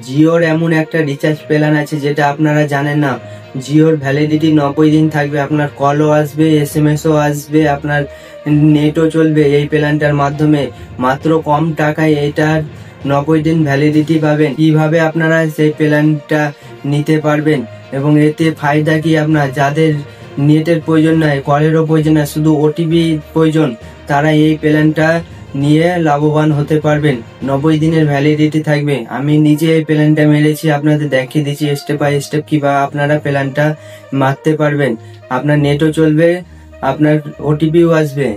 জিওর এমন একটা রিচার্জ প্ল্যান আছে যেটা আপনারা জানেন না। জিওর ভ্যালিডিটি 90 দিন থাকবে, আপনার কলও আসবে, এসএমএসও আসবে, আপনার নেটও চলবে এই প্ল্যানটার মাধ্যমে। মাত্র কম টাকায় এটার 90 দিন ভ্যালিডিটি পাবেন। কিভাবে আপনারা সেই প্ল্যানটা নিতে পারবেন এবং এতে ফায়দা কি, আপনার যাদের নেটের প্রয়োজন নাই, কলেরও প্রয়োজন নাই, শুধু ওটিপি প্রয়োজন, তারা এই প্ল্যানটা নিয়ে লাভবান হতে পারবেন। 90 দিনের ভ্যালিডিটি থাকবে। আমি নিজে এই প্ল্যানটা মেরেছি, আপনাদের দেখিয়ে দিচ্ছি স্টেপ বাই স্টেপ কিভাবে আপনারা প্ল্যানটা মারতে পারবেন। আপনার নেটও চলবে, আপনার ওটিপিও আসবে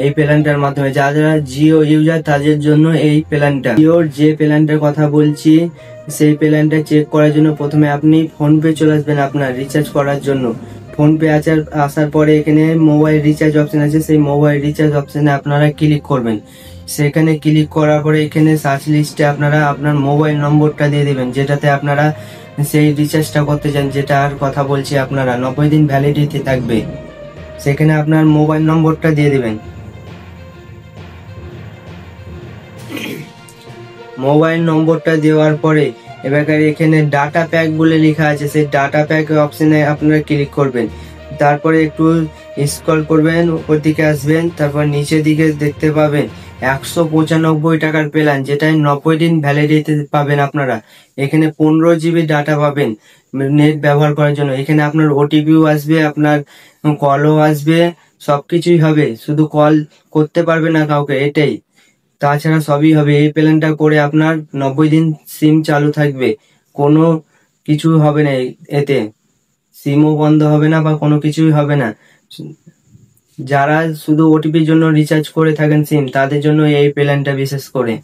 এই প্ল্যানটার মাধ্যমে। যারা জিও ইউজার তাদের জন্য এই প্ল্যানটা। জিওর যে প্ল্যানটার কথা বলছি সেই প্ল্যানটা চেক করার জন্য প্রথমে আপনি ফোনপে চলে আসবেন আপনার রিচার্জ করার জন্য। ফোনপে আসার পরে এখানে মোবাইল রিচার্জ অপশন আছে, সেই মোবাইল রিচার্জ অপশনে আপনারা ক্লিক করবেন। সেখানে ক্লিক করার পরে এখানে সার্চ লিস্টে আপনারা আপনার মোবাইল নম্বরটা দিয়ে দেবেন যেটাতে আপনারা সেই রিচার্জটা করতে চান, যেটার কথা বলছি আপনারা 90 দিন ভ্যালিডিটি থাকবে। সেখানে আপনার মোবাইল নম্বরটা দিয়ে দেবেন। মোবাইল নম্বরটা দেওয়ার পরে এবার এখানে ডাটা প্যাক বলে লেখা আছে, সেই ডাটা প্যাক অপশনে আপনারা ক্লিক করবেন। তারপরে একটু স্ক্রল করবেন, উপর দিকে আসবেন, তারপর নিচের দিকে দেখতে পাবেন 195 টাকার প্ল্যান, যেটায় 90 দিন ভ্যালিডিটি পাবেন আপনারা। এখানে 15 জিবি ডাটা পাবেন নেট ব্যবহার করার জন্য। এখানে আপনার ওটিপিও আসবে, আপনার কলও আসবে, সবকিছুই হবে, শুধু কল করতে পারবে না কাউকে, এটাই। তাছাড়া সবই হবে। এই প্ল্যানটা করে আপনার 90 দিন সিম চালু থাকবে, কোনো কিছু হবে না এতে, সিমও বন্ধ হবে না বা কোনো কিছুই হবে না। যারা শুধু ওটিপির জন্য রিচার্জ করে থাকেন সিম, তাদের জন্য এই প্ল্যানটা বিশেষ করে।